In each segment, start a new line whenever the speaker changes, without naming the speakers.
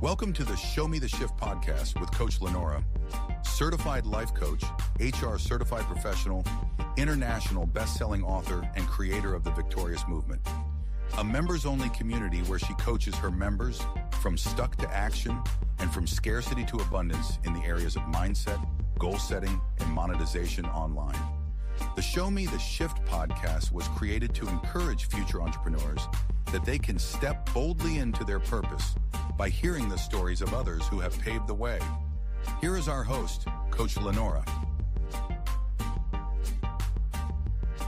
Welcome to the Show Me the Shift podcast with Coach Lenora, certified life coach, HR certified professional, international best-selling author, and creator of the Victorious Movement. A members-only community where she coaches her members from stuck to action and from scarcity to abundance in the areas of mindset, goal setting, and monetization online. The Show Me the Shift podcast was created to encourage future entrepreneurs that they can step boldly into their purpose by hearing the stories of others who have paved the way. Here is our host, Coach Lenora.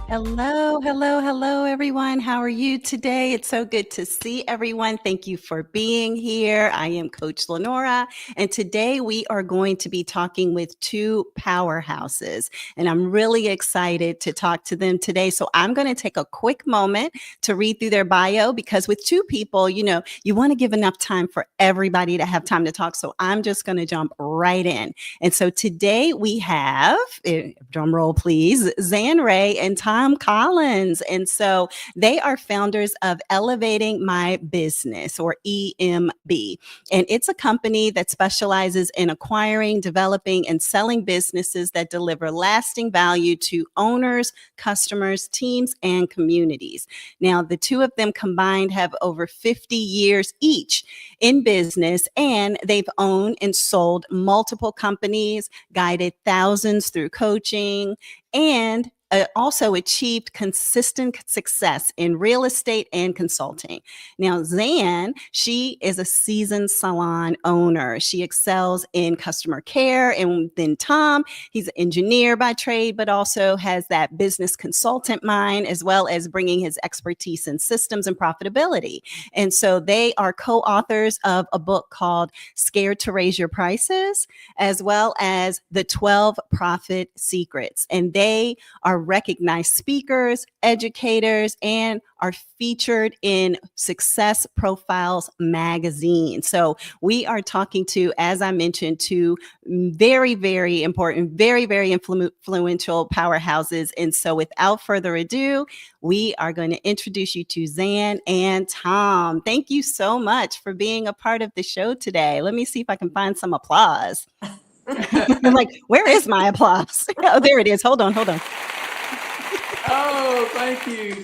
Hello, everyone. How are you today? It's so good to see everyone. Thank you for being here. I am Coach Lenora, and today we are going to be talking with two powerhouses, and I'm really excited to talk to them today. So I'm going to take a quick moment to read through their bio, because with two people, you want to give enough time for everybody to have time to talk. So I'm just going to jump right in. And so today we have, drum roll please, Zan Ray and Tom Collins. And so they are founders of Elevating My Business, or EMB. And it's a company that specializes in acquiring, developing, and selling businesses that deliver lasting value to owners, customers, teams, and communities. Now, the two of them combined have over 50 years each in business, and they've owned and sold multiple companies, guided thousands through coaching, and also achieved consistent success in real estate and consulting. Now, Zan, she is a seasoned salon owner. She excels in customer care. And then Tom, he's an engineer by trade, but also has that business consultant mind, as well as bringing his expertise in systems and profitability. And so they are co-authors of a book called Scared to Raise Your Prices, as well as The 12 Profit Secrets. And they are recognized speakers, educators, and are featured in Success Profiles magazine. So we are talking to, as I mentioned, two very, very important, very, very influential powerhouses. And so without further ado, we are going to introduce you to Zan and Tom. Thank you so much for being a part of the show today. Let me see if I can find some applause. I'm like, where is my applause? Oh, there it is. Hold on.
Oh, thank you.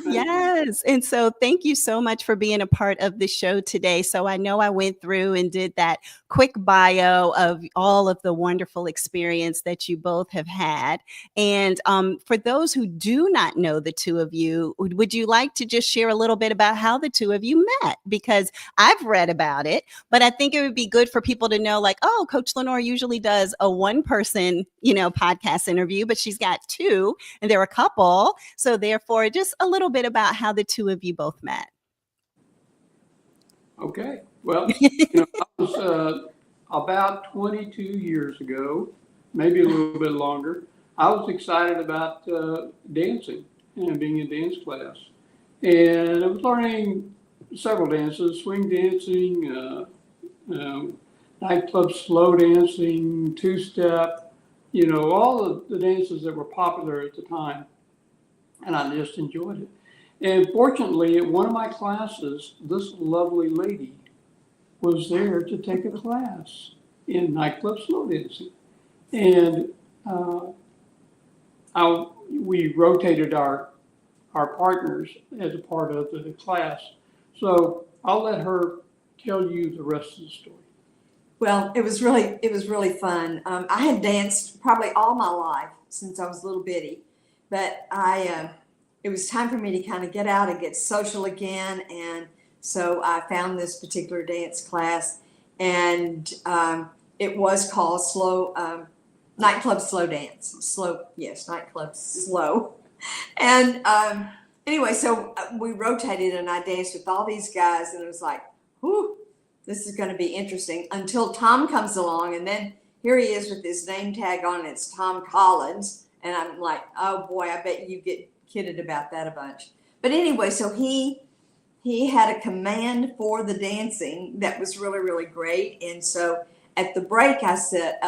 Yes. And so thank you so much for being a part of the show today. So I know I went through and did that quick bio of all of the wonderful experience that you both have had. And for those who do not know the two of you, would you like to just share a little bit about how the two of you met? Because I've read about it, but I think it would be good for people to know, like, oh, Coach Lenore usually does a one-person, podcast interview, but she's got two, and there are a couple. So therefore, just a little bit about how the two of you both met.
Okay. Well, I was about 22 years ago, maybe a little bit longer. I was excited about dancing and being in dance class. And I was learning several dances: swing dancing, nightclub slow dancing, two-step, all of the dances that were popular at the time. And I just enjoyed it. And fortunately, at one of my classes, this lovely lady was there to take a class in nightclub slow dancing. And we rotated our partners as a part of the class. So I'll let her tell you the rest of the story.
Well, it was really fun. I had danced probably all my life since I was a little bitty, but it was time for me to kind of get out and get social again. And so I found this particular dance class, and it was called nightclub slow dance. Nightclub slow. And anyway, so we rotated, and I danced with all these guys, and it was like, whew, this is going to be interesting, until Tom comes along, and then here he is with his name tag on, and it's Tom Collins. And I'm like, oh boy, I bet you get kidded about that a bunch. But anyway, so he had a command for the dancing that was really, really great. And so at the break, I said,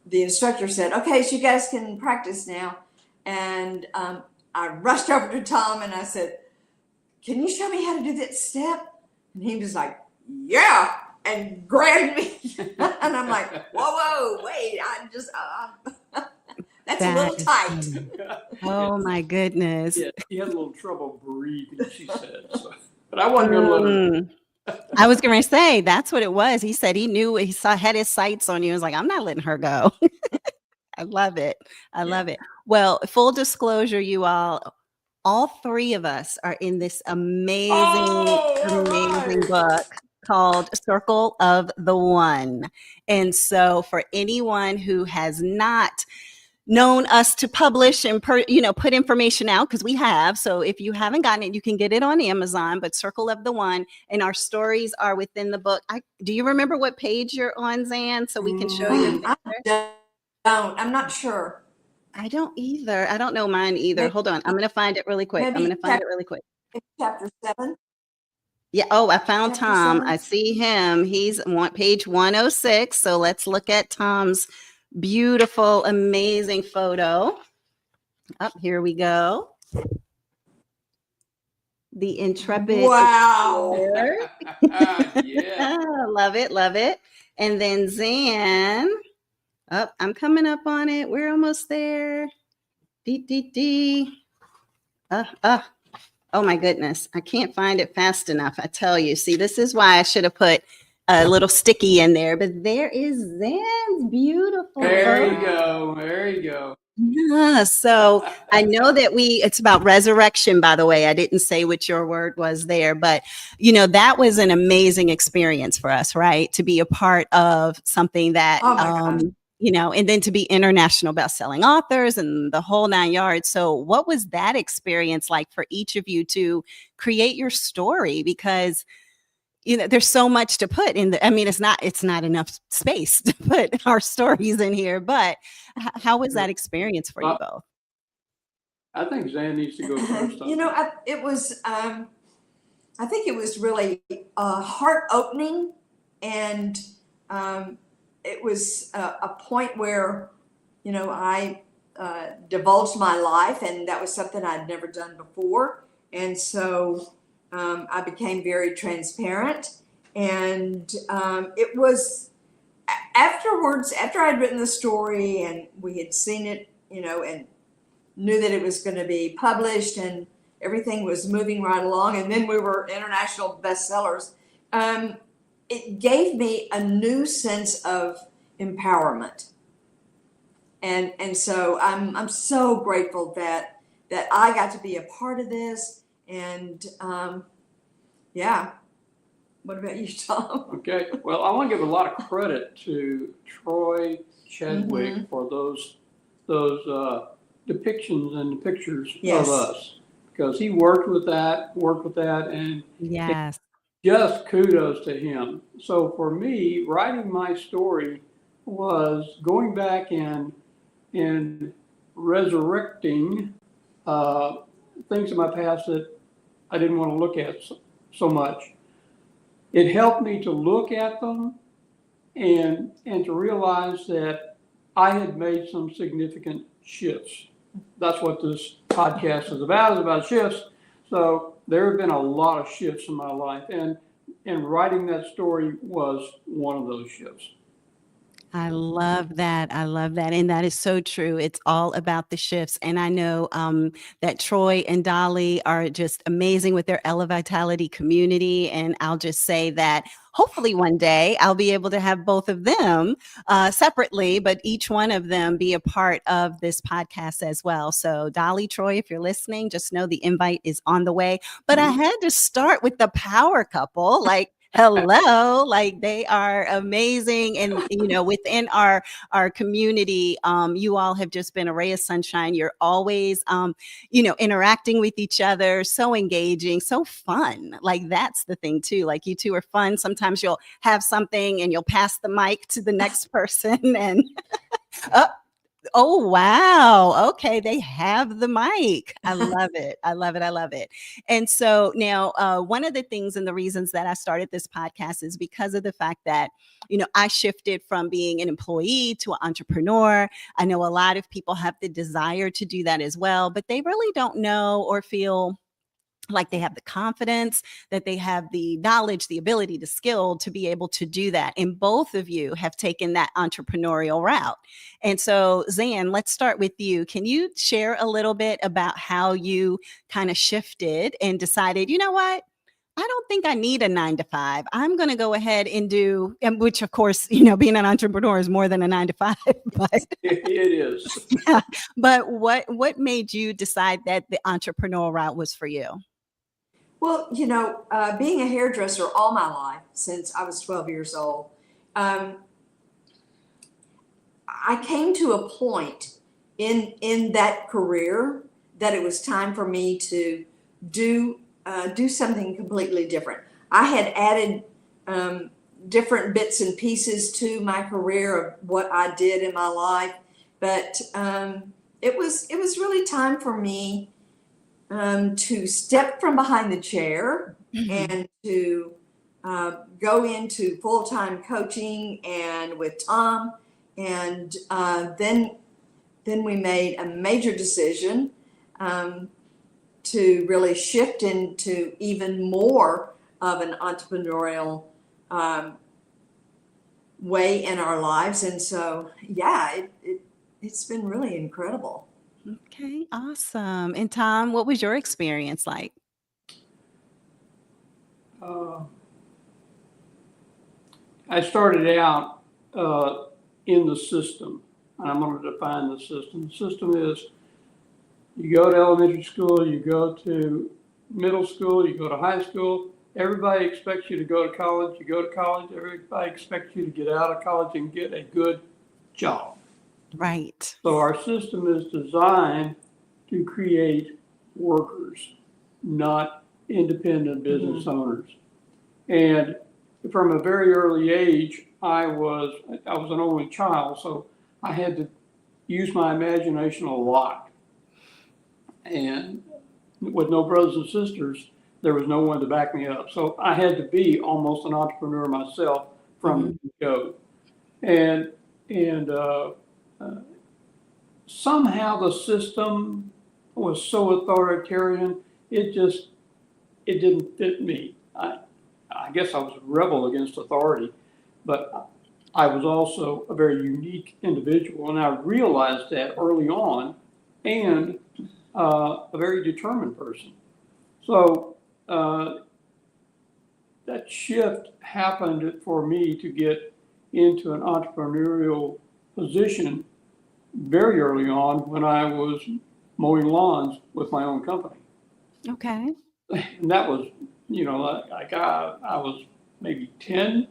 the instructor said, okay, so you guys can practice now. And I rushed over to Tom and I said, can you show me how to do that step? And he was like, yeah, and grabbed me. And I'm like, whoa, wait, that's a
That
little
is
tight.
funny. Oh my goodness.
Yeah, he had a little trouble breathing, she said. So, but I wasn't going to let her.
Mm. I was going to say that's what it was. He said he knew had his sights on you. He was like, I'm not letting her go. I love it. I love it. Well, full disclosure, you all three of us are in this amazing,
Oh,
amazing
all
book called Circle of the One. And so for anyone who has not known us to publish and put information out, because we have, so if you haven't gotten it, you can get it on Amazon, but Circle of the One, and our stories are within the book. Do you remember what page you're on, Zan, so we can show you a
right.
picture?
I'm not sure.
I don't either. I don't know mine either.
Maybe,
Hold on, I'm gonna find it really quick.
maybe chapter 7.
Yeah. Oh, I found
Chapter
Tom.
7.
I see him. He's on page 106. So let's look at Tom's beautiful, amazing photo. Up here we go. The intrepid
Wow.
explorer.
Yeah.
Love it, love it. And then Zan. Oh, I'm coming up on it. We're almost there. Dee, dee, dee. Oh my goodness. I can't find it fast enough. I tell you. See, this is why I should have put a little sticky in there. But there is Zan's beautiful.
There you go. There you go.
Yeah. So I know that it's about resurrection, by the way. I didn't say what your word was there, but that was an amazing experience for us, right? To be a part of something that,
Oh my gosh.
and then to be international best-selling authors and the whole 9 yards. So what was that experience like for each of you to create your story? Because there's so much to put in it's not enough space to put our stories in here, but how was that experience for you both?
I think Zan needs to go first.
It was, I think it was really heart opening, and it was a point where, I divulged my life, and that was something I'd never done before. And so I became very transparent, and it was afterwards, after I'd written the story and we had seen it, and knew that it was going to be published and everything was moving right along, and then we were international bestsellers. It gave me a new sense of empowerment, and so I'm so grateful that I got to be a part of this. And yeah. What about you, Tom?
Okay. Well, I want to give a lot of credit to Troy Chadwick for those depictions and the pictures of us, because he worked with that, and
yes,
just kudos to him. So for me, writing my story was going back and resurrecting things in my past that I didn't want to look at so much. It helped me to look at them and to realize that I had made some significant shifts. That's what this podcast is about shifts. So there have been a lot of shifts in my life, and writing that story was one of those shifts.
I love that. I love that. And that is so true. It's all about the shifts. And I know that Troy and Dolly are just amazing with their Ella Vitality community. And I'll just say that hopefully one day I'll be able to have both of them separately, but each one of them be a part of this podcast as well. So Dolly, Troy, if you're listening, just know the invite is on the way. But I had to start with the power couple, hello, they are amazing. And within our community, you all have just been a ray of sunshine. You're always interacting with each other, so engaging, so fun. That's the thing too. You two are fun. Sometimes you'll have something and you'll pass the mic to the next person, and oh, wow. Okay. They have the mic. I love it. I love it. I love it. And so now, one of the things and the reasons that I started this podcast is because of the fact that, I shifted from being an employee to an entrepreneur. I know a lot of people have the desire to do that as well, but they really don't know or feel like they have the confidence, that they have the knowledge, the ability, the skill to be able to do that. And both of you have taken that entrepreneurial route. And so, Zan, let's start with you. Can you share a little bit about how you kind of shifted and decided, you know what? I don't think I need a 9 to 5. I'm going to go ahead and do, and which of course, being an entrepreneur is more than a 9 to 5, but
It is.
yeah. But what made you decide that the entrepreneurial route was for you?
Well, being a hairdresser all my life, since I was 12 years old, I came to a point in that career that it was time for me to do something completely different. I had added different bits and pieces to my career of what I did in my life, but it was really time for me to step from behind the chair and to go into full-time coaching and with Tom, and then we made a major decision to really shift into even more of an entrepreneurial way in our lives. And so, yeah, it's been really incredible.
Okay, awesome. And Tom, what was your experience like?
I started out in the system, and I'm going to define the system. The system is you go to elementary school, you go to middle school, you go to high school. Everybody expects you to go to college. You go to college, everybody expects you to get out of college and get a good job.
Right.
So our system is designed to create workers, not independent business owners. And from a very early age, I was an only child, so I had to use my imagination a lot. And with no brothers and sisters, there was no one to back me up. So I had to be almost an entrepreneur myself from the go. And somehow the system was so authoritarian, it didn't fit me. I guess I was a rebel against authority, but I was also a very unique individual, and I realized that early on, and a very determined person. So that shift happened for me to get into an entrepreneurial position very early on when I was mowing lawns with my own company.
Okay.
And that was, like I was maybe 10,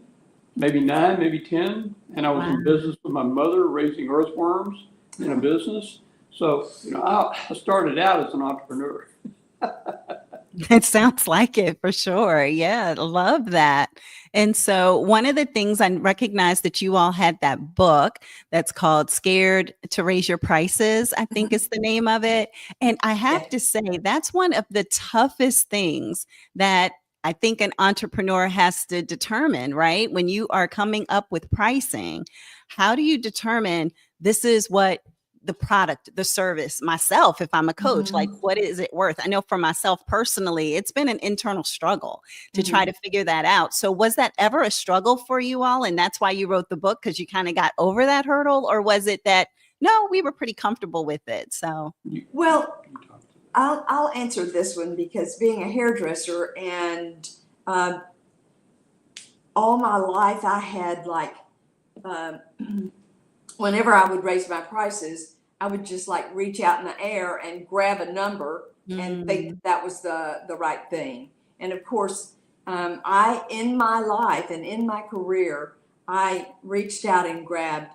maybe 9, maybe 10. And I was in business with my mother, raising earthworms in a business. So, I started out as an entrepreneur.
It sounds like it for sure. Yeah, love that. And so one of the things I recognize that you all had that book that's called Scared to Raise Your Prices, I think is the name of it. And I have to say, that's one of the toughest things that I think an entrepreneur has to determine, right? When you are coming up with pricing, how do you determine this is what the product, the service, myself, if I'm a coach, like what is it worth? I know for myself personally, it's been an internal struggle to try to figure that out. So was that ever a struggle for you all? And that's why you wrote the book, because you kind of got over that hurdle? Or was it that, no, we were pretty comfortable with it? So,
well, I'll answer this one, because being a hairdresser and all my life I had whenever I would raise my prices, I would just reach out in the air and grab a number and think that was the right thing. And of course, in my life and in my career, I reached out and grabbed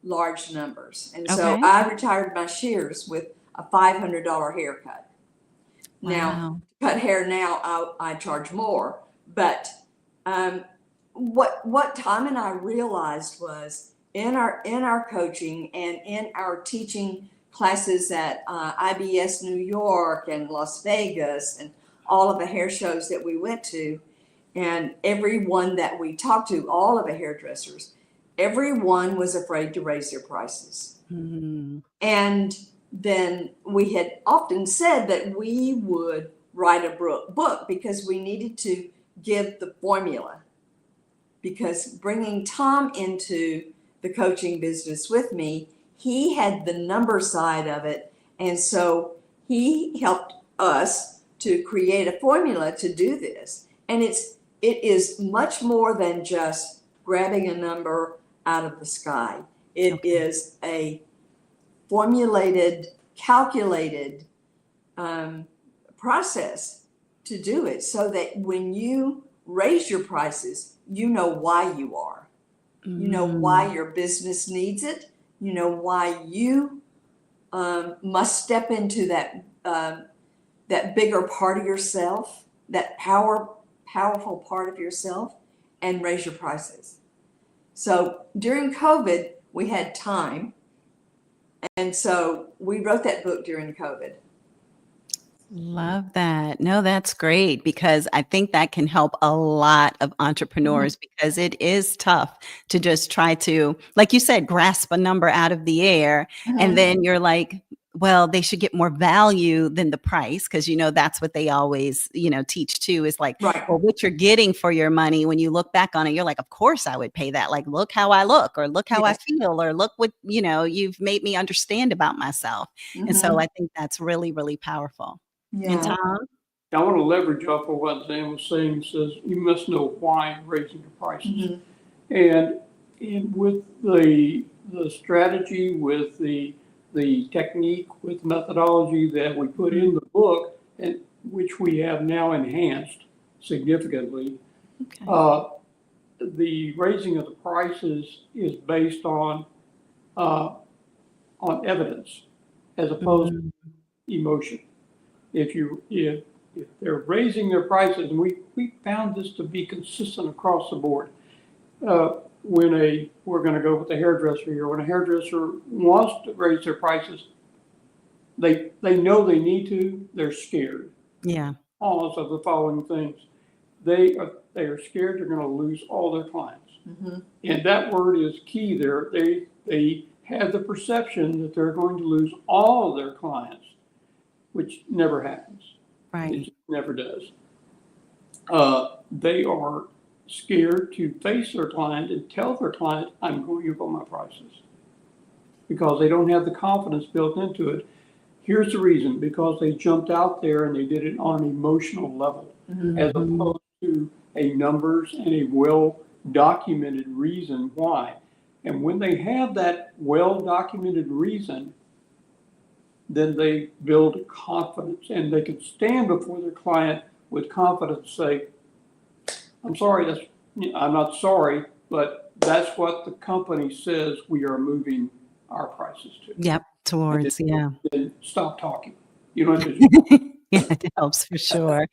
large numbers. And so I retired my shears with a $500 haircut.
Wow.
Now, to cut hair now, I charge more. But what Tom and I realized was, in our coaching and in our teaching classes at IBS New York and Las Vegas and all of the hair shows that we went to, and everyone that we talked to, all of the hairdressers, everyone was afraid to raise their prices. And then we had often said that we would write a book because we needed to give the formula. Because bringing Tom into the coaching business with me, he had the number side of it. And so he helped us to create a formula to do this. And it is much more than just grabbing a number out of the sky. It is a formulated, calculated process to do it so that when you raise your prices, you know why you are. You know why your business needs it. You know why you must step into that bigger part of yourself, that powerful part of yourself, and raise your prices. So during COVID, we had time. And so we wrote that book during COVID.
Love that. No, that's great because I think that can help a lot of entrepreneurs because it is tough to just try to, like you said, grasp a number out of the air. And then you're like, well, they should get more value than the price because, that's what they always, teach too is like, well, what you're getting for your money, when you look back on it, you're like, of course I would pay that. Like, look how I look or look how I feel or look what, you've made me understand about myself. And so I think that's really, really powerful.
Yeah.
And Tom?
I want to leverage off of what Dan was saying. It says you must know why raising your prices. And with the strategy, with the technique, with methodology that we put in the book, and which we have now enhanced significantly, the raising of the prices is based on evidence as opposed to emotion. If they're raising their prices, and we found this to be consistent across the board. We're going to go with the hairdresser here. When a hairdresser wants to raise their prices, they know they need to. They're scared.
Yeah.
Almost of the following things. They are scared they're going to lose all their clients, and that word is key there. They have the perception that they're going to lose all of their clients, which never happens.
Right.
It just never does. They are scared to face their client and tell their client, I'm going up on my prices, because they don't have the confidence built into it. Here's the reason: because they jumped out there and they did it on an emotional level, as opposed to a numbers and a well-documented reason why. And when they have that well-documented reason, then they build confidence and they can stand before their client with confidence, say, I'm sorry, I'm not sorry, but that's what the company says we are moving our prices to.
Yep, towards,
Then stop talking. You don't have to.
Yeah, it helps for sure.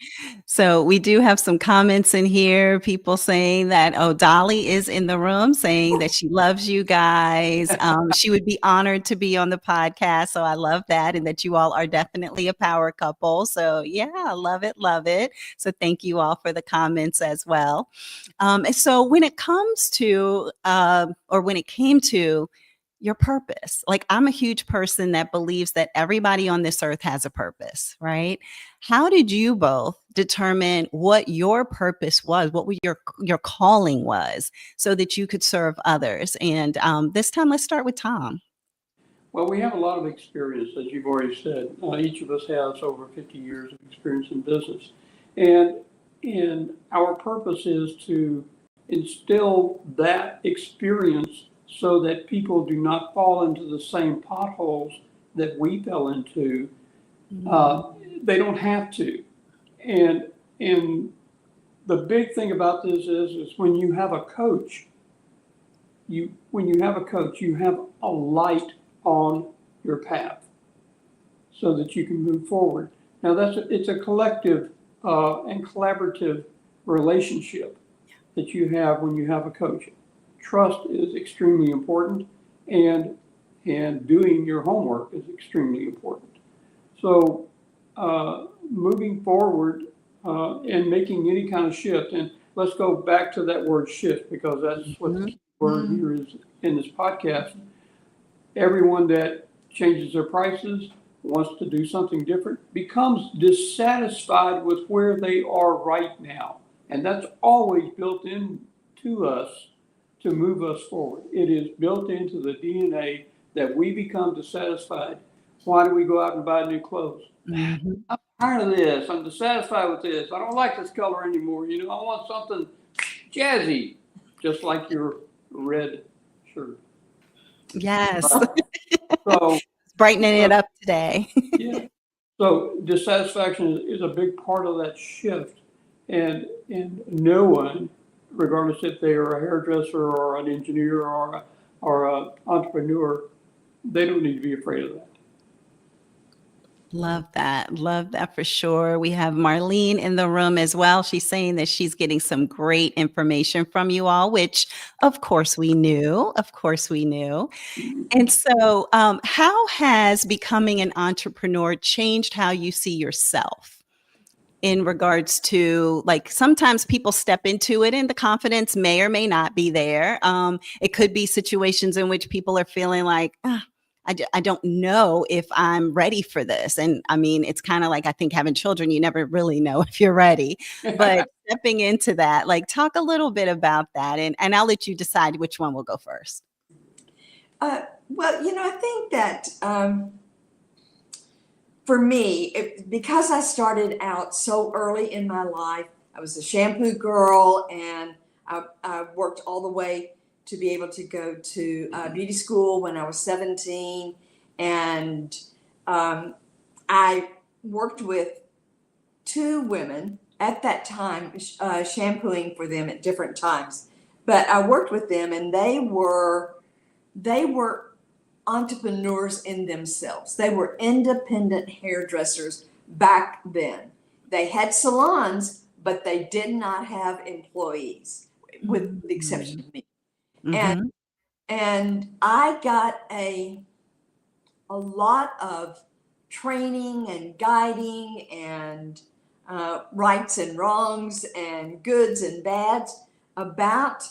So we do have some comments in here, people saying that, Dolly is in the room saying that she loves you guys. She would be honored to be on the podcast. So I love that. And that you all are definitely a power couple. So yeah, love it. Love it. So thank you all for the comments as well. So when it comes to, or when it came to your purpose. Like, I'm a huge person that believes that everybody on this earth has a purpose, right? How did you both determine what your purpose was, what your calling was, so that you could serve others? And this time, let's start with Tom.
Well, we have a lot of experience, as you've already said. Each of us has over 50 years of experience in business. And our purpose is to instill that experience so that people do not fall into the same potholes that we fell into. They don't have to. And the big thing about this is when you have a coach, you have a light on your path so that you can move forward. Now it's a collective and collaborative relationship that you have when you have a coach. Trust is extremely important, and doing your homework is extremely important. So moving forward and making any kind of shift, and let's go back to that word shift, because that's what the key word here is in this podcast. Everyone that changes their prices wants to do something different, becomes dissatisfied with where they are right now. And that's always built into us to move us forward. It is built into the DNA that we become dissatisfied. Why do we go out and buy new clothes?
Mhm.
I'm tired of this. I'm dissatisfied with this. I don't like this color anymore. I want something jazzy, just like your red shirt.
Yes.
So,
Brightening it up today.
yeah. So dissatisfaction is a big part of that shift. And no one, regardless if they are a hairdresser or an engineer or an entrepreneur, they don't need to be afraid of that.
Love that. Love that for sure. We have Marlene in the room as well. She's saying that she's getting some great information from you all, which of course we knew. Of course we knew. And so, how has becoming an entrepreneur changed how you see yourself in regards to, like, sometimes people step into it and the confidence may or may not be there. It could be situations in which people are feeling like, I don't know if I'm ready for this. And I mean, it's kind of like, I think having children, you never really know if you're ready. But stepping into that, like, talk a little bit about that. And I'll let you decide which one will go first.
Well, I think that for me, because I started out so early in my life, I was a shampoo girl, and I worked all the way to be able to go to beauty school when I was 17. And I worked with 2 women at that time, shampooing for them at different times. But I worked with them, and they were entrepreneurs in themselves. They were independent hairdressers back then. They had salons, but they did not have employees, with the exception of me.
Mhm.
And I got a lot of training and guiding and rights and wrongs and goods and bads about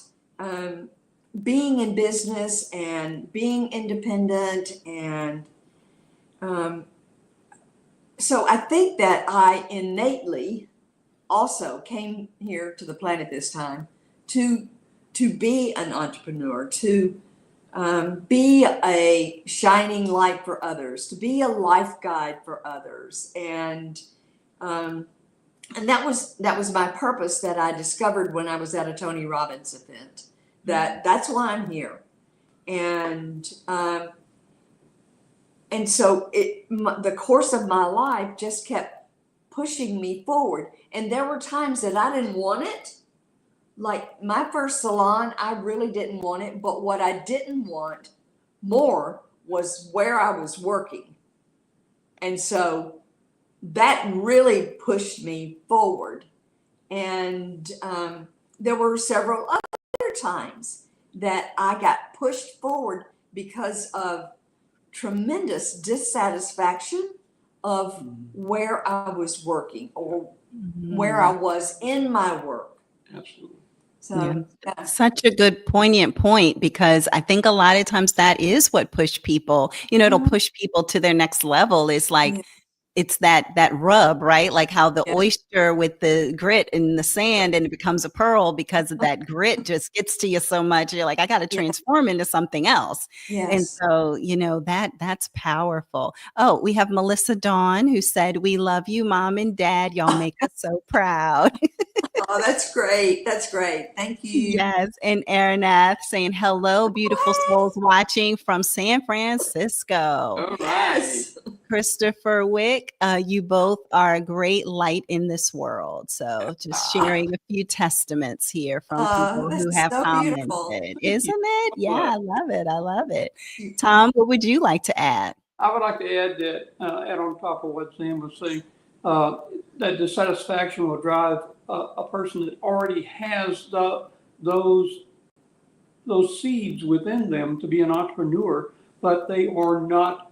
being in business and being independent. And so I think that I innately also came here to the planet this time to be an entrepreneur, to be a shining light for others, to be a life guide for others. And that was my purpose that I discovered when I was at a Tony Robbins event. That's why I'm here. And so the course of my life just kept pushing me forward. And there were times that I didn't want it. Like my first salon, I really didn't want it. But what I didn't want more was where I was working. And so that really pushed me forward. And there were several other times that I got pushed forward because of tremendous dissatisfaction of where I was working or where I was in my work.
Absolutely.
So
Such a good poignant point, because I think a lot of times that is what pushed people, it'll push people to their next level. Is like, it's that rub, right? Like how the oyster with the grit in the sand, and it becomes a pearl because of that grit just gets to you so much. You're like, I got to transform into something else. And
Yes.
so, that's powerful. Oh, we have Melissa Dawn, who said, "We love you, Mom and Dad. Y'all make us so proud."
Oh, that's great. That's great. Thank you.
Yes. And Aranath saying, "Hello, beautiful souls watching from San Francisco."
All right.
Yes.
Christopher Wick, you both are a great light in this world. So just sharing a few testaments here from people who
That's
have
so
commented.
beautiful.
Isn't it? Yeah, I love it. I love it.
You-
Tom, what would you like to add?
I would like to add on top of what Sam was saying, that dissatisfaction will drive a person that already has those seeds within them to be an entrepreneur, but they are not.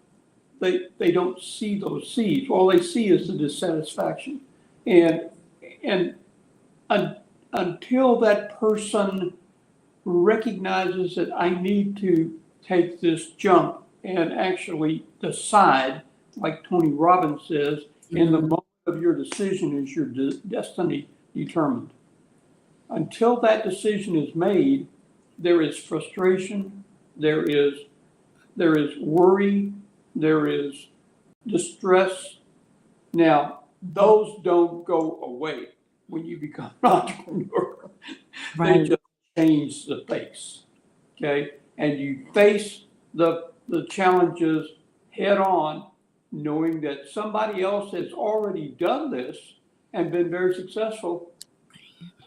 They don't see those seeds. All they see is the dissatisfaction, and until that person recognizes that I need to take this jump and actually decide like Tony Robbins says, in the moment of your decision is your destiny determined. Until that decision is made, there is frustration, there is worry, there is distress. Now, those don't go away when you become an entrepreneur. They
Right.
just change the face, okay? And you face the challenges head on, knowing that somebody else has already done this and been very successful.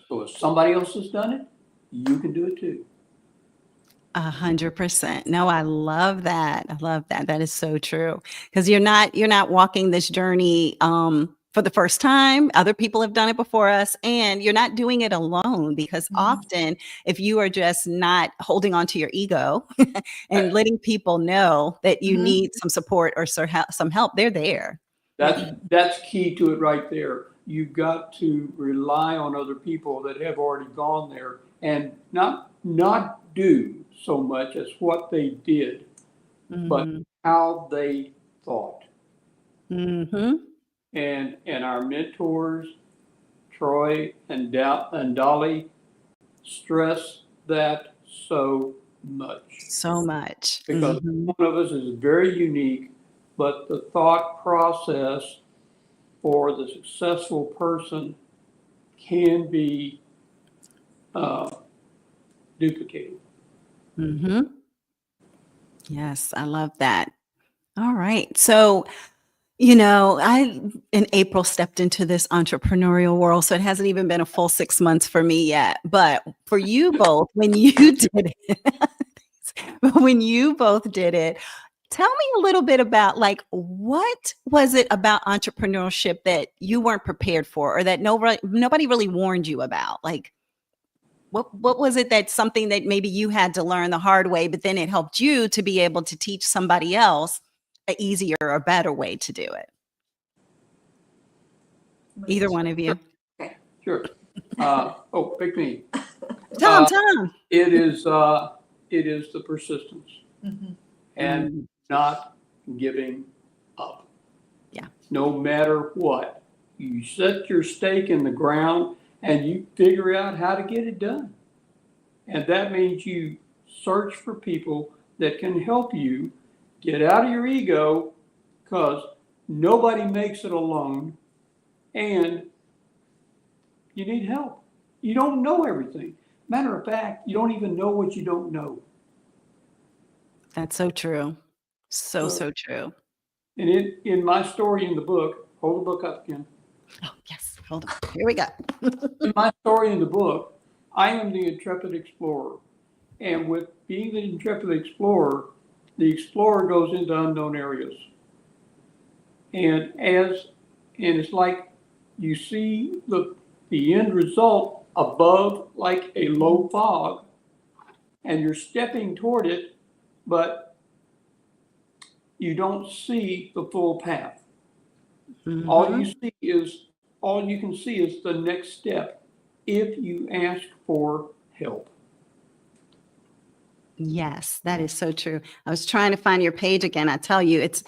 So if somebody else has done it, you can do it too.
100%. No, I love that. I love that. That is so true. Because you're not walking this journey for the first time. Other people have done it before us, and you're not doing it alone. Because often, if you are just not holding on to your ego and letting people know that you need some support or some help, they're there.
That's key to it right there. You've got to rely on other people that have already gone there and not do so much as what they did, but how they thought.
Mm-hmm.
And our mentors, Troy and Dolly, stress that so much.
So much.
Because one of us is very unique, but the thought process for the successful person can be duplicated.
Mm-hmm. Yes, I love that. All right. So, I in April stepped into this entrepreneurial world, so it hasn't even been a full 6 months for me yet. But for you both, when you did it, when you both did it, tell me a little bit about what was it about entrepreneurship that you weren't prepared for, or that nobody really warned you about? Like, what was it, that something that maybe you had to learn the hard way, but then it helped you to be able to teach somebody else an easier or better way to do it? Either one of you.
Sure. Pick me.
Tom.
It is the persistence and not giving up.
Yeah.
No matter what, you set your stake in the ground and you figure out how to get it done. And that means you search for people that can help you get out of your ego, because nobody makes it alone, and you need help. You don't know everything. Matter of fact, you don't even know what you don't know.
That's so true. So true.
And in my story in the book, hold the book up again.
Oh, yes. Hold on. Here we go.
In my story in the book, I am the intrepid explorer. And with being the intrepid explorer, the explorer goes into unknown areas. And it's like you see the end result above, like a low fog, and you're stepping toward it, but you don't see the full path. All you can see is the next step if you ask for help.
Yes, that is so true. I was trying to find your page again. I tell you, it's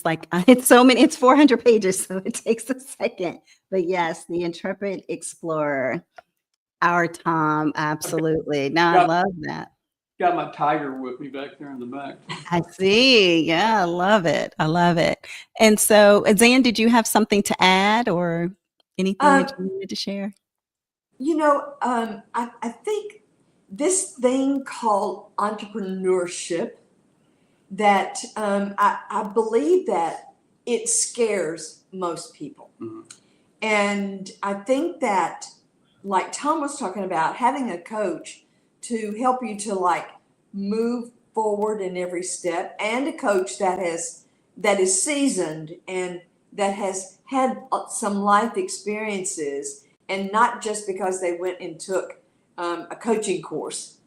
like it's so many. It's 400 pages, so it takes a second. But yes, the Intrepid Explorer, our Tom, absolutely. Now I love that.
Got my tiger with me back there in the back.
I see. Yeah, I love it. I love it. And so, Zan, did you have something to add or anything that you needed to share?
I think this thing called entrepreneurship, that I believe that it scares most people. And I think that, like Tom was talking about, having a coach to help you to move forward in every step, and a coach that is seasoned and that has had some life experiences, and not just because they went and took a coaching course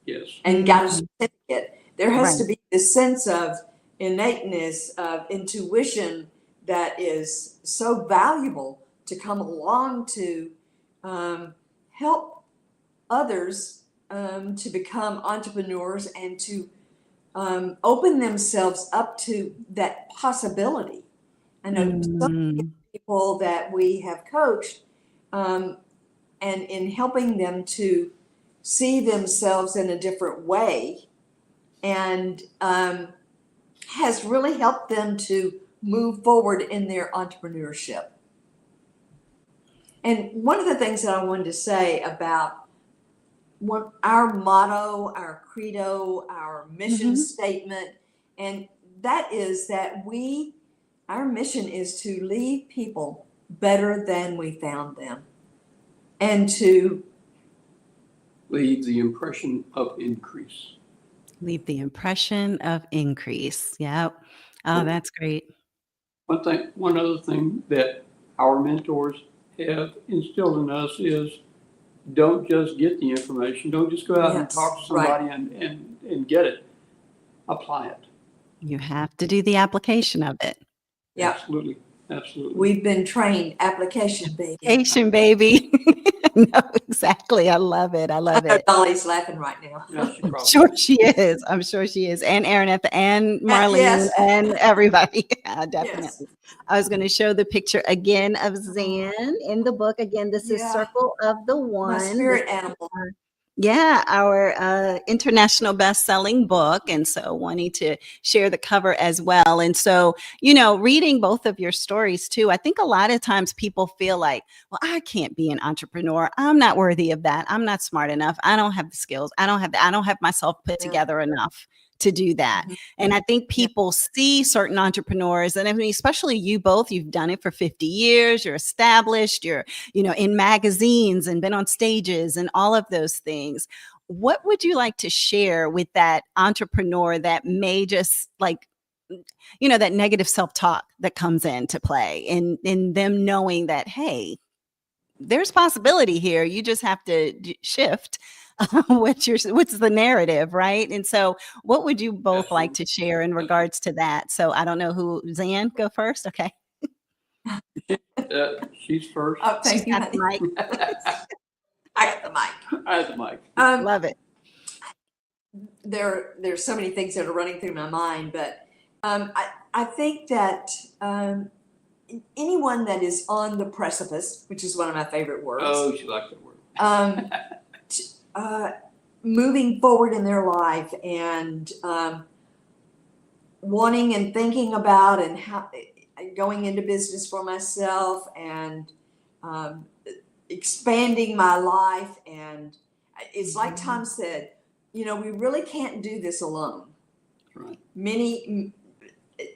and got a certificate. There has to be this sense of innateness, of intuition, that is so valuable to come along to help others to become entrepreneurs and to open themselves up to that possibility. I know some people that we have coached, and in helping them to see themselves in a different way, and has really helped them to move forward in their entrepreneurship. And one of the things that I wanted to say about our motto, our credo, our mission statement, and that is that our mission is to leave people better than we found them, and to
Leave the impression of increase.
Leave the impression of increase. Yep. Oh, that's great.
One other thing that our mentors have instilled in us is don't just get the information. Don't just go out and talk to somebody and get it. Apply it.
You have to do the application of it.
Yeah.
Absolutely. Absolutely.
We've been trained application, baby.
Application, baby. No, exactly. I love it. I love it.
Dolly's laughing right now.
Yeah, she probably
Sure she is. I'm sure she is. And Aaron and Marlene
yes.
and everybody. Definitely.
Yes.
I was going to show the picture again of Zan in the book. Again, this is Circle of the One.
My spirit animal.
Our international best-selling book. And so wanting to share the cover as well. And so, reading both of your stories too, I think a lot of times people feel like, well, I can't be an entrepreneur. I'm not worthy of that. I'm not smart enough. I don't have the skills. I don't have myself put together enough to do that. And I think people see certain entrepreneurs, and I mean, especially you both, you've done it for 50 years, you're established, you're, in magazines and been on stages and all of those things. What would you like to share with that entrepreneur that may just that negative self-talk that comes into play in them knowing that, hey, there's possibility here. You just have to shift what's the narrative, right? And so what would you both like to share in regards to that? So I don't know who, Zan, go first. Okay.
She's first.
Oh, thank you,
got the mic.
I got the mic.
I have the mic.
Love it.
There's so many things that are running through my mind, but I think that anyone that is on the precipice, which is one of my favorite words.
Oh, she likes that word.
Moving forward in their life and wanting and thinking about and how going into business for myself and expanding my life. And it's like Tom said, we really can't do this alone.
Right.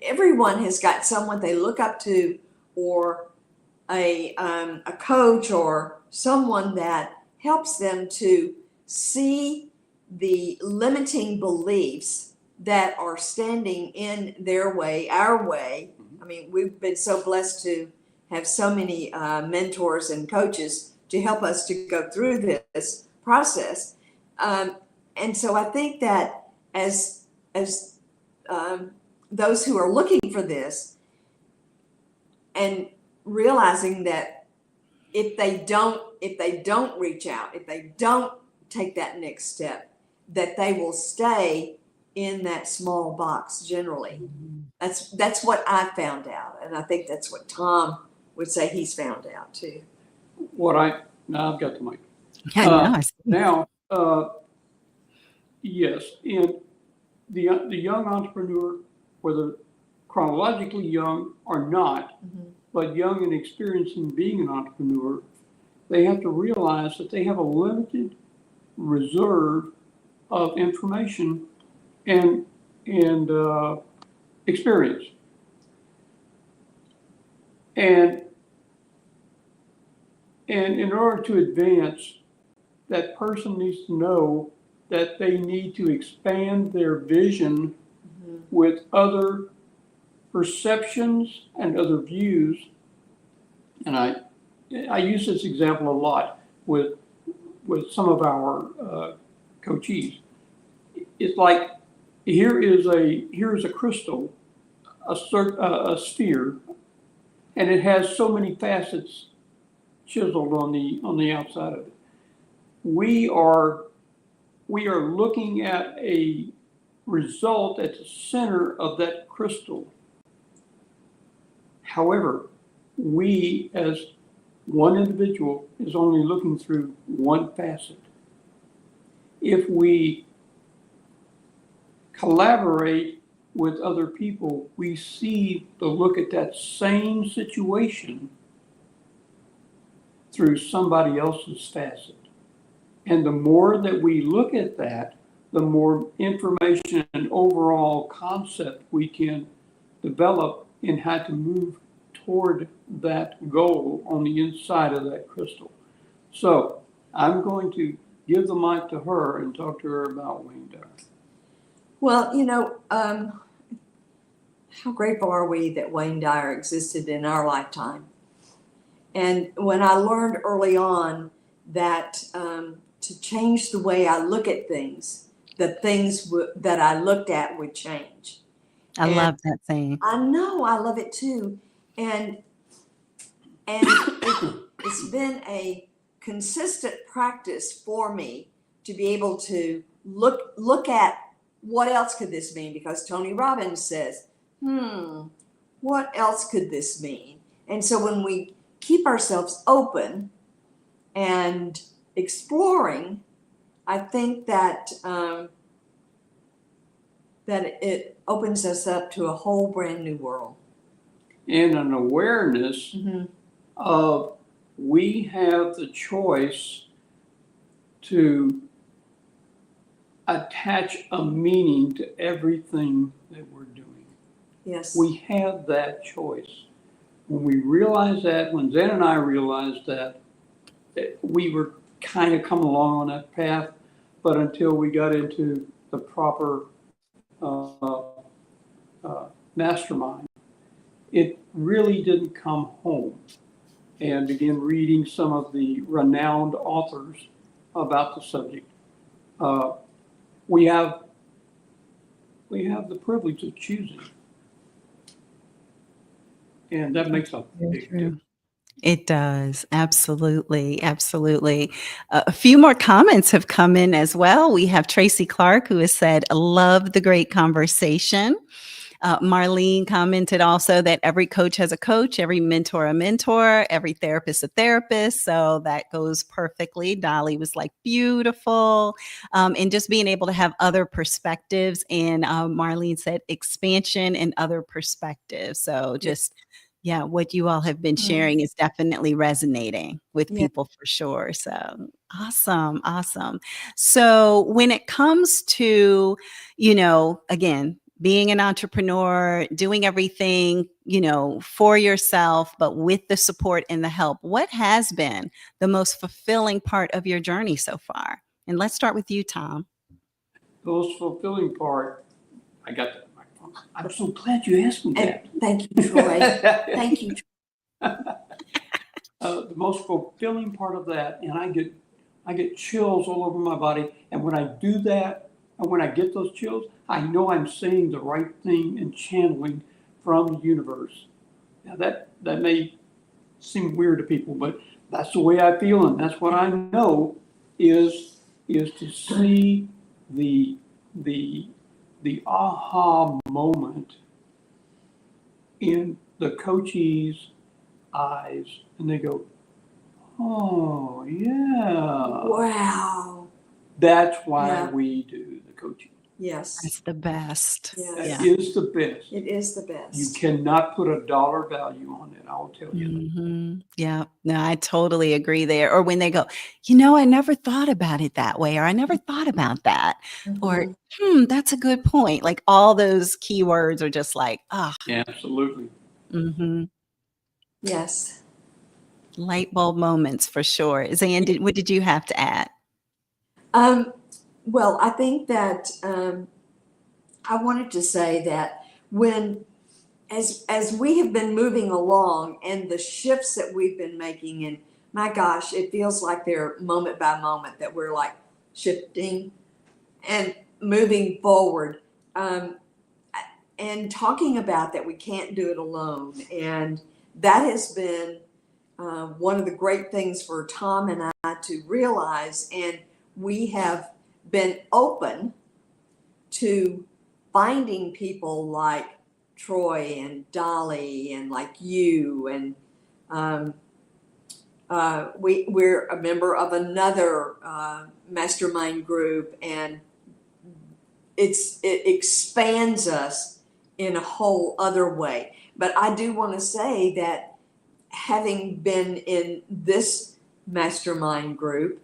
Everyone has got someone they look up to, or a coach or someone that helps them to see the limiting beliefs that are standing in their way, our way. I mean, we've been so blessed to have so many mentors and coaches to help us to go through this process. And so I think that as those who are looking for this and realizing that if they don't reach out, if they don't take that next step, that they will stay in that small box generally. That's what I found out. And I think that's what Tom would say he's found out too.
Now I've got the mic.
Yeah,
Yes, and the young entrepreneur, whether chronologically young or not, but young and experienced in being an entrepreneur, they have to realize that they have a limited reserve of information and experience. And in order to advance, that person needs to know that they need to expand their vision with other perceptions and other views. And I use this example a lot with some of our coachees. It's like here is a crystal, a sphere, and it has so many facets chiseled on the outside of it. We are looking at a result at the center of that crystal. However, we as one individual is only looking through one facet. If we collaborate with other people, we see the look at that same situation through somebody else's facet. And the more that we look at that, the more information and overall concept we can develop in how to move toward that goal on the inside of that crystal. So I'm going to give the mic to her and talk to her about Wayne Dyer.
Well, how grateful are we that Wayne Dyer existed in our lifetime? And when I learned early on that to change the way I look at things, the things that I looked at would change.
I love that saying.
I know, I love it too. And it's been a consistent practice for me to be able to look at what else could this mean? Because Tony Robbins says, what else could this mean? And so when we keep ourselves open and exploring, I think that that it opens us up to a whole brand new world.
And an awareness of we have the choice to attach a meaning to everything that we're doing.
Yes.
We have that choice. When we realize that, when Zen and I realized that, we were kind of coming along on that path, but until we got into the proper mastermind, it really didn't come home, and began reading some of the renowned authors about the subject. We have the privilege of choosing, and that makes a big difference.
It does. Absolutely. Absolutely. A few more comments have come in as well. We have Tracy Clark, who has said, love the great conversation. Marlene commented also that every coach has a coach, every mentor a mentor, every therapist a therapist. So that goes perfectly. Dolly was like, beautiful. And just being able to have other perspectives. And Marlene said expansion and other perspectives. So just, yeah, what you all have been sharing is definitely resonating with people for sure. So awesome. Awesome. So when it comes to, again, being an entrepreneur, doing everything, for yourself, but with the support and the help, what has been the most fulfilling part of your journey so far? And let's start with you, Tom.
The most fulfilling part, I got that microphone. I'm so glad you asked me that.
Thank you, Troy. Thank you.
The most fulfilling part of that, and I get chills all over my body, and when I do that, and when I get those chills, I know I'm saying the right thing and channeling from the universe. Now that may seem weird to people, but that's the way I feel, and that's what I know is to see the aha moment in the coachee's eyes, and they go, oh yeah.
Wow.
That's why we do the coaching.
Yes.
That's the best.
Yes.
That is the best.
It is the best.
You cannot put a dollar value on it, I'll tell you.
Mm-hmm. Yeah, no, I totally agree there. Or when they go, I never thought about it that way, or I never thought about that, or that's a good point. Like all those keywords are just like,
Yeah, absolutely.
Mm-hmm.
Yes.
Light bulb moments for sure. Zan, what did you have to add?
Well, I think that I wanted to say that as we have been moving along and the shifts that we've been making, and my gosh, it feels like they're moment by moment that we're like shifting and moving forward, and talking about that we can't do it alone. And that has been one of the great things for Tom and I to realize, and we have been open to finding people like Troy and Dolly and like you, and we're a member of another mastermind group, and it expands us in a whole other way. But I do want to say that having been in this mastermind group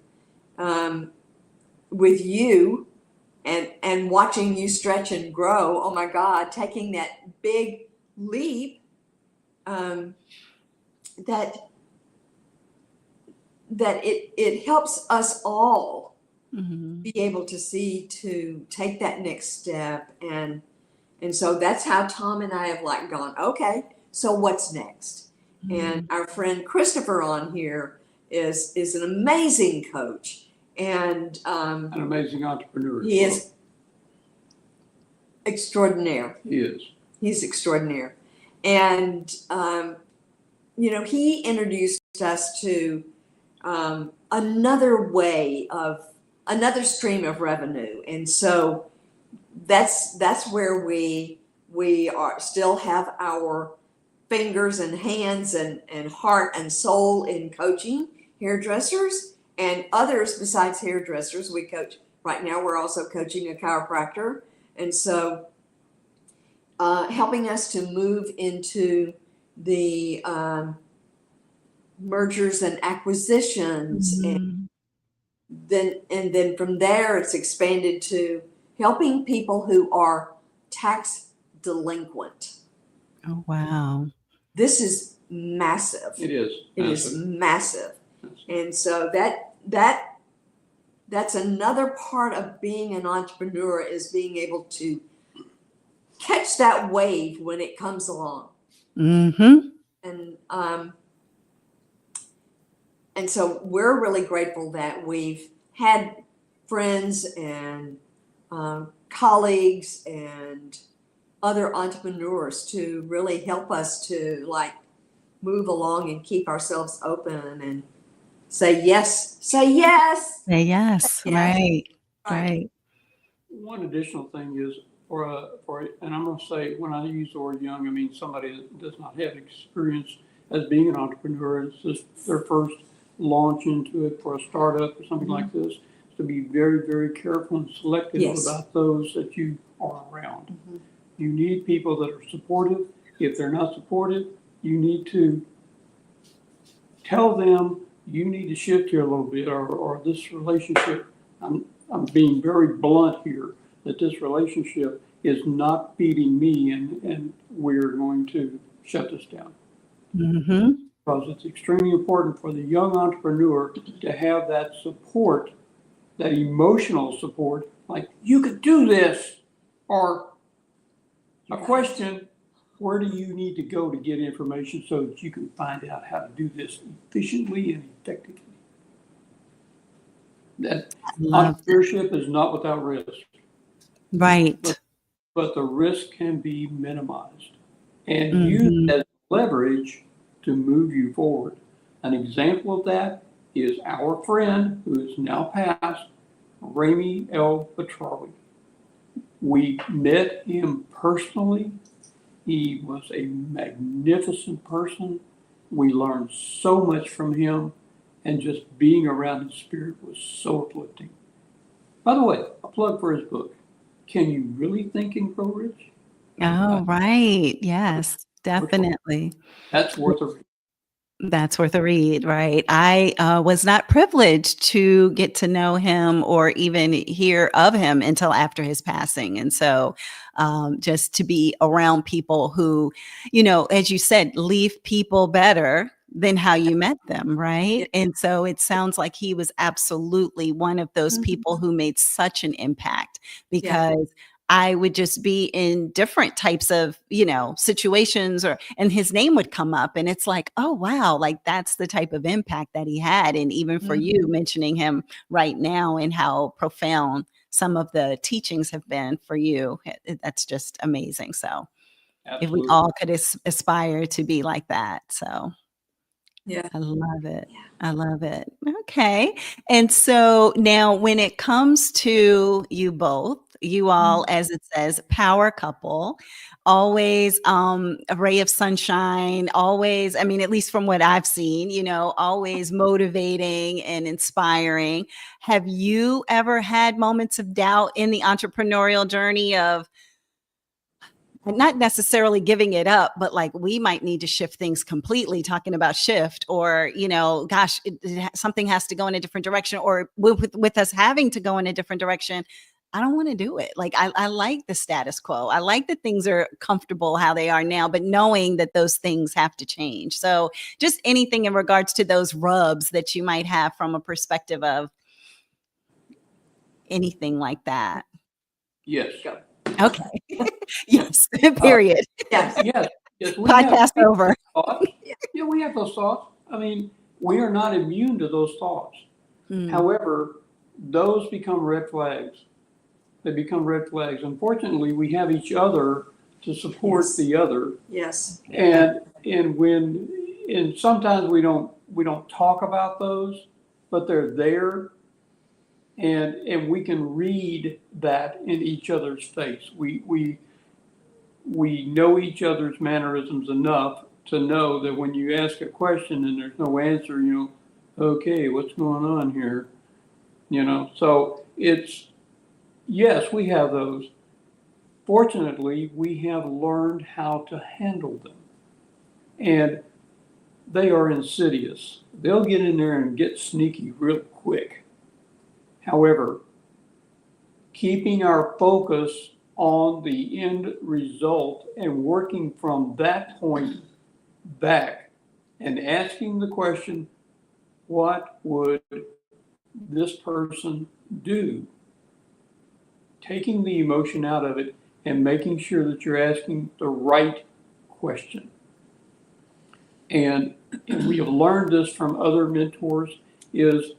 with you and watching you stretch and grow, oh my God, taking that big leap, that it helps us all be able to take that next step, and so that's how Tom and I have like gone, okay, so what's next? And our friend Christopher on here is an amazing coach and
An amazing entrepreneur.
he is extraordinaire.
He is.
He's extraordinaire. And he introduced us to another stream of revenue, and so that's where we are still have our fingers and hands and heart and soul in coaching hairdressers and others besides hairdressers. We coach right now. We're also coaching a chiropractor, and so helping us to move into the mergers and acquisitions, and then from there it's expanded to helping people who are tax delinquent.
Oh, wow.
This is massive.
It is.
It is massive. And so that's another part of being an entrepreneur, is being able to catch that wave when it comes along. And so we're really grateful that we've had friends and colleagues and other entrepreneurs to really help us to like move along and keep ourselves open and say yes.
Say yes. Right.
One additional thing is and I'm going to say, when I use the word young, I mean somebody that does not have experience as being an entrepreneur. It's just their first launch into it for a startup or something like this. To be very, very careful and selective about those that you are around. You need people that are supportive. If they're not supportive, you need to tell them you need to shift here a little bit, or this relationship, I'm being very blunt here, that this relationship is not feeding me, and we're going to shut this down. Because it's extremely important for the young entrepreneur to have that support, that emotional support, like, you could do this, or a question, where do you need to go to get information so that you can find out how to do this efficiently and effectively? That entrepreneurship is not without risk.
Right.
But the risk can be minimized and used as leverage to move you forward. An example of that is our friend, who is now passed, Ramy L. Petrawi. We met him personally. He was a magnificent person. We learned so much from him, and just being around his spirit was so uplifting. By the way, a plug for his book, Can You Really Think and Grow Rich?
Oh, right. Yes, definitely.
That's worth a read.
That's worth a read, right? I was not privileged to get to know him or even hear of him until after his passing. And so just to be around people who, as you said, leave people better than how you met them, right?
Yeah.
And so it sounds like he was absolutely one of those people who made such an impact, because I would just be in different types of, situations, and his name would come up, and it's like, oh, wow, like that's the type of impact that he had. And even for you mentioning him right now and how profound some of the teachings have been for you, that's just amazing. So if we all could aspire to be like that. So
Yeah.
I love it.
Yeah.
I love it. Okay. And so now when it comes to you both, You all, as it says, power couple, always a ray of sunshine, always, I mean, at least from what I've seen, always motivating and inspiring. Have you ever had moments of doubt in the entrepreneurial journey of not necessarily giving it up, but like we might need to shift things completely, talking about shift, or, gosh, something has to go in a different direction, or with us having to go in a different direction, I don't want to do it. Like, I like the status quo. I like that things are comfortable how they are now, but knowing that those things have to change. So just anything in regards to those rubs that you might have from a perspective of anything like that.
Yes.
Go.
Okay. Yes. Period.
Yes.
Yes.
Podcast over.
Thoughts. Yeah, we have those thoughts. I mean, we are not immune to those thoughts. However, those become red flags. They become red flags. Unfortunately, we have each other to support the other.
Yes.
And sometimes we don't talk about those, but they're there. And we can read that in each other's face. We know each other's mannerisms enough to know that when you ask a question and there's no answer, okay, what's going on here? So yes, we have those. Fortunately, we have learned how to handle them. And they are insidious. They'll get in there and get sneaky real quick. However, keeping our focus on the end result and working from that point back and asking the question, what would this person do? Taking the emotion out of it and making sure that you're asking the right question. And we have learned this from other mentors, is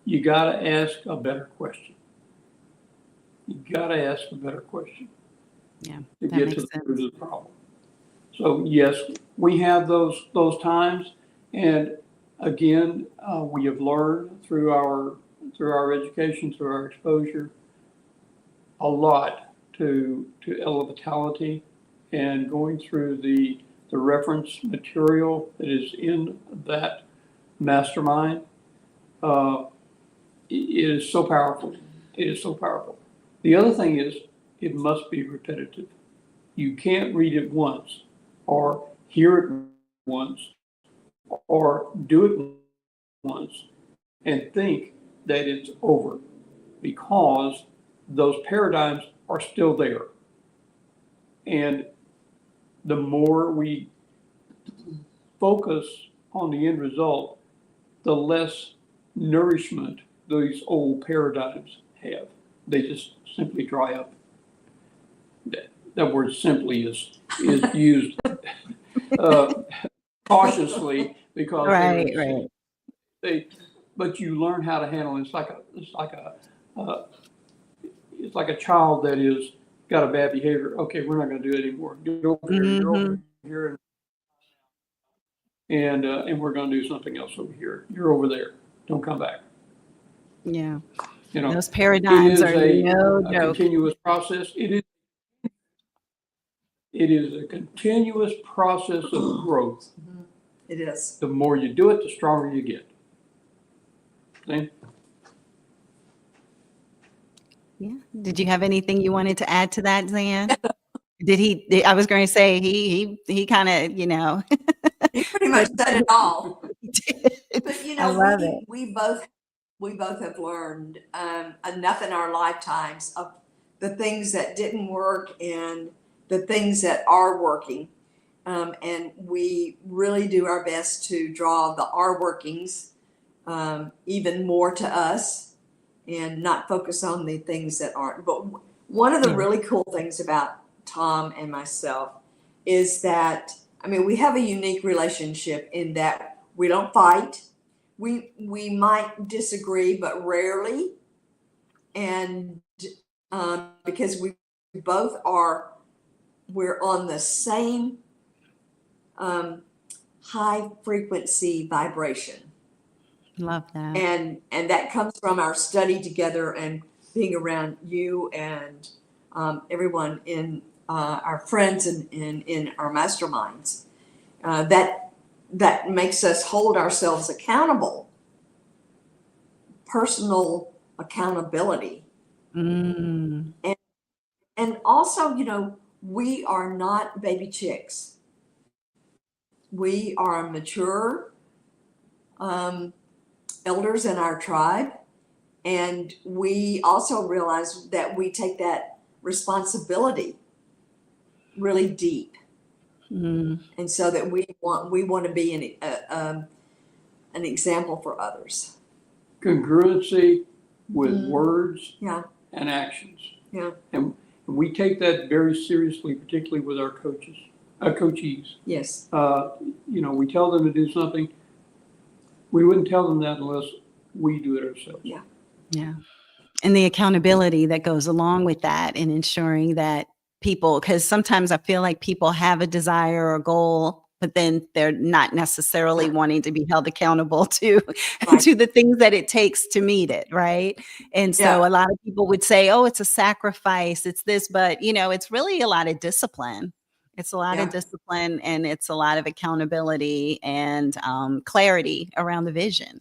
you got to ask a better question. You got to ask a better question.
Yeah,
to
that
get
makes
to the
sense.
root of the problem. So yes, we have those times, and again, we have learned through our education, through our exposure, a lot to elementality, and going through the reference material that is in that mastermind. It is so powerful. It is so powerful. The other thing is, it must be repetitive. You can't read it once, or hear it once, or do it once, and think that it's over, because those paradigms are still there. And the more we focus on the end result, the less nourishment these old paradigms have. They just simply dry up. That word "simply" is used cautiously, because
Right.
but you learn how to handle it. It's like a child that is got a bad behavior. Okay, we're not going to do it anymore. Get over here. You're over here, and we're going to do something else over here. You're over there. Don't come back.
Yeah.
Those
Those paradigms are no
a
joke.
continuous process. It is a continuous process of growth.
It is.
The more you do it, the stronger you get. See?
Yeah. Did you have anything you wanted to add to that, Zan? I was going to say he kind of,
He pretty much said it all. But
I love it.
we both have learned enough in our lifetimes of the things that didn't work and the things that are working. And we really do our best to draw the our workings even more to us, and not focus on the things that aren't. But one of the really cool things about Tom and myself is that, we have a unique relationship in that we don't fight. We might disagree, but rarely. And because we both we're on the same high frequency vibration.
Love that.
And that comes from our study together and being around you and everyone in our friends and in our masterminds. That makes us hold ourselves accountable, personal accountability.
Mm.
And also, we are not baby chicks. We are mature elders in our tribe. And we also realize that we take that responsibility really deep.
Mm.
And so that we want to be an example for others.
Congruency with words
Yeah.
and actions.
Yeah.
And we take that very seriously, particularly with our coachees.
Yes.
We tell them to do something. We wouldn't tell them that unless we do it ourselves.
Yeah.
Yeah. And the accountability that goes along with that and ensuring that people, because sometimes I feel like people have a desire or goal, but then they're not necessarily wanting to be held accountable to,
Right.
to the things that it takes to meet it. Right. And so a lot of people would say, oh, it's a sacrifice, it's this, but it's really a lot of discipline. It's a lot of discipline, and it's a lot of accountability and clarity around the vision.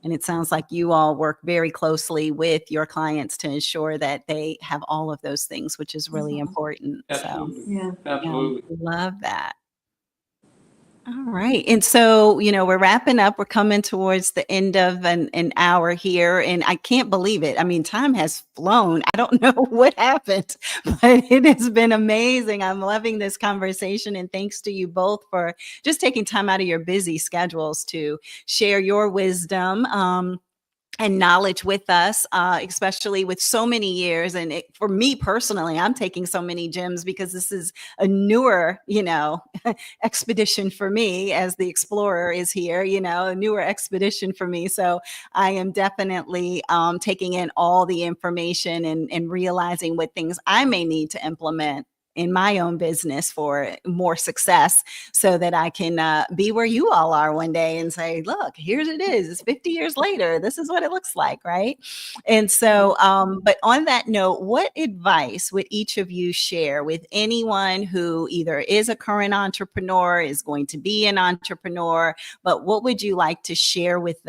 And it sounds like you all work very closely with your clients to ensure that they have all of those things, which is really important.
Absolutely.
So,
Yeah.
Absolutely.
love that. All right. And so, we're wrapping up. We're coming towards the end of an hour here, and I can't believe it. I mean, time has flown. I don't know what happened, but it has been amazing. I'm loving this conversation, and thanks to you both for just taking time out of your busy schedules to share your wisdom. And knowledge with us, especially with so many years. And for me personally, I'm taking so many gems because this is a newer, expedition for me, as the explorer is here, a newer expedition for me. So I am definitely taking in all the information and realizing what things I may need to implement in my own business for more success, so that I can be where you all are one day and say, look, here's it is. It's 50 years later. This is what it looks like. Right. And so, but on that note, what advice would each of you share with anyone who either is a current entrepreneur, is going to be an entrepreneur, but what would you like to share with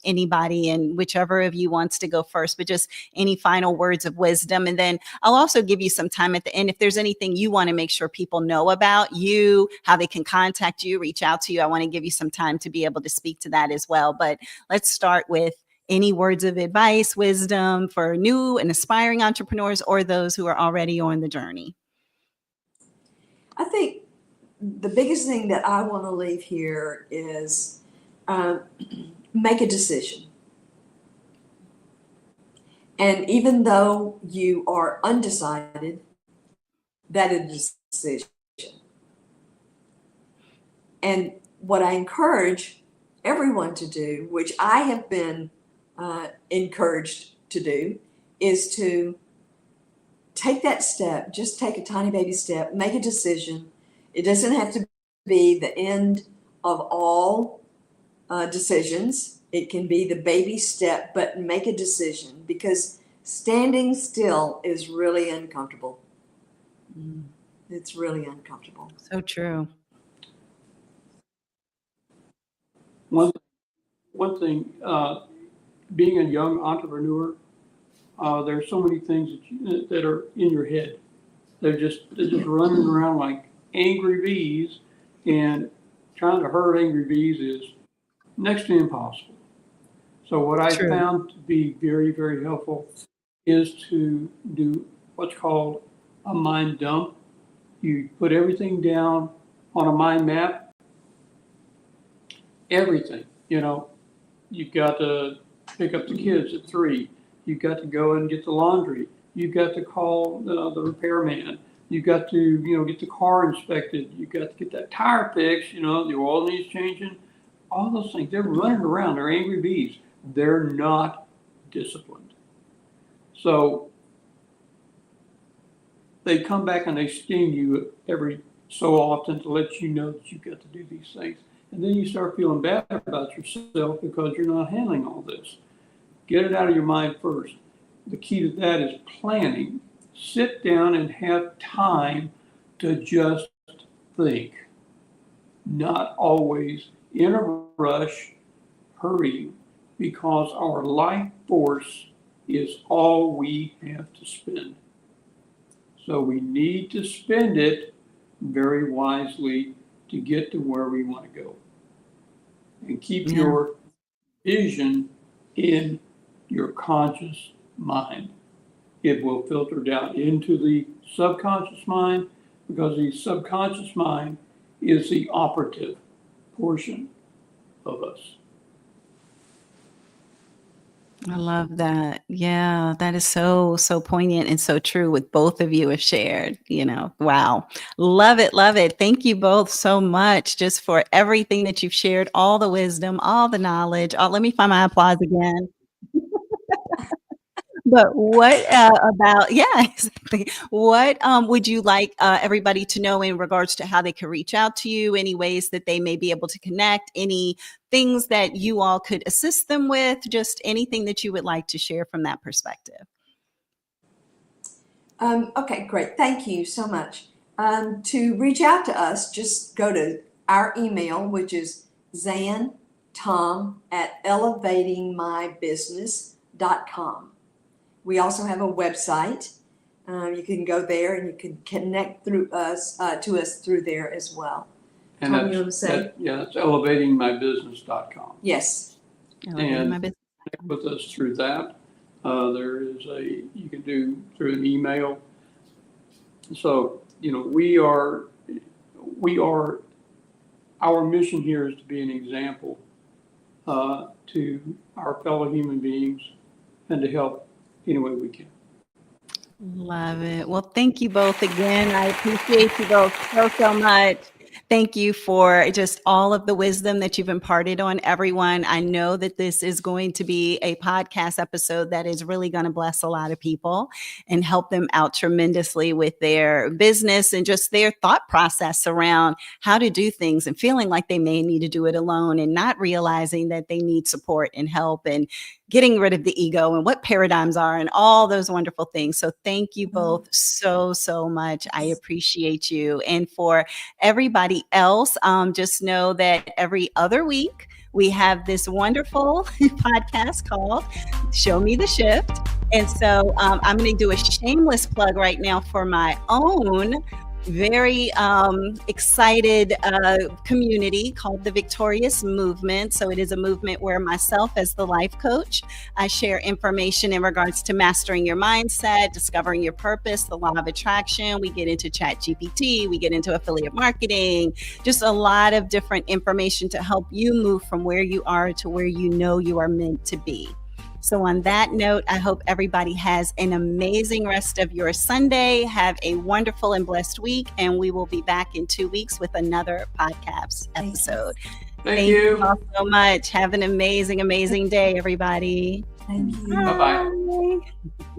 anybody, and whichever of you wants to go first, but just any final words of wisdom? And then I'll also give you some time at the end if there's anything you want to make sure people know about you, how they can contact you, reach out to you. I want to give you some time to be able to speak to that as well. But let's start with any words of advice, wisdom for new and aspiring entrepreneurs, or those who are already on the journey.
I think the biggest thing that I want to leave here is make a decision. And even though you are undecided, that is a decision. And what I encourage everyone to do, which I have been encouraged to do, is to take that step. Just take a tiny baby step, make a decision. It doesn't have to be the end of all decisions. It can be the baby step, but make a decision, because standing still is really uncomfortable. It's really uncomfortable.
So true.
One thing, being a young entrepreneur, there's so many things that are in your head. They're just running around like angry bees, and trying to herd angry bees is next to impossible. So what I found to be very, very helpful is to do what's called a mind dump. You put everything down on a mind map. Everything, you've got to pick up the kids at 3. You've got to go and get the laundry. You've got to call the repairman. You've got to, get the car inspected. You've got to get that tire fixed. The oil needs changing. All those things. They're running around. They're angry bees. They're not disciplined. So they come back and they sting you every so often to let you know that you've got to do these things. And then you start feeling bad about yourself because you're not handling all this. Get it out of your mind first. the key to that is planning. Sit down and have time to just think, not always in a rush, hurrying, because our life force is all we have to spend. So we need to spend it very wisely to get to where we want to go. And keep your vision in your conscious mind. It will filter down into the subconscious mind, because the subconscious mind is the operative portion of us.
I love that. Yeah, that is so, so poignant and so true with both of you have shared, wow. Love it. Love it. Thank you both so much just for everything that you've shared, all the wisdom, all the knowledge. Let me find my applause again. But what about, yeah, exactly. What would you like everybody to know in regards to how they can reach out to you, any ways that they may be able to connect, any things that you all could assist them with, just anything that you would like to share from that perspective?
Okay, great. Thank you so much. To reach out to us, just go to our email, which is zantom@elevatingmybusiness.com. We also have a website. You can go there and you can connect through us to us through there as well.
And
Tom, you want to say?
that's elevatingmybusiness.com.
Yes.
And connect with us through that. There is you can do through an email. So, our mission here is to be an example to our fellow human beings and to help any way we can.
Love it. Well, thank you both again. I appreciate you both so, so much. Thank you for just all of the wisdom that you've imparted on everyone. I know that this is going to be a podcast episode that is really going to bless a lot of people and help them out tremendously with their business and just their thought process around how to do things and feeling like they may need to do it alone and not realizing that they need support and help and getting rid of the ego and what paradigms are and all those wonderful things. So thank you both so, so much. I appreciate you. And for everybody else, just know that every other week we have this wonderful podcast called Show Me the Shift. And so I'm going to do a shameless plug right now for my own very excited community called the Victorious Movement. So it is a movement where myself as the life coach, I share information in regards to mastering your mindset, discovering your purpose, the law of attraction. We get into ChatGPT, we get into affiliate marketing, just a lot of different information to help you move from where you are to where you know you are meant to be. So on that note, I hope everybody has an amazing rest of your Sunday. Have a wonderful and blessed week. And we will be back in 2 weeks with another podcast episode.
Thank you
all so much. Have an amazing, amazing day, everybody.
Thank you.
Bye-bye.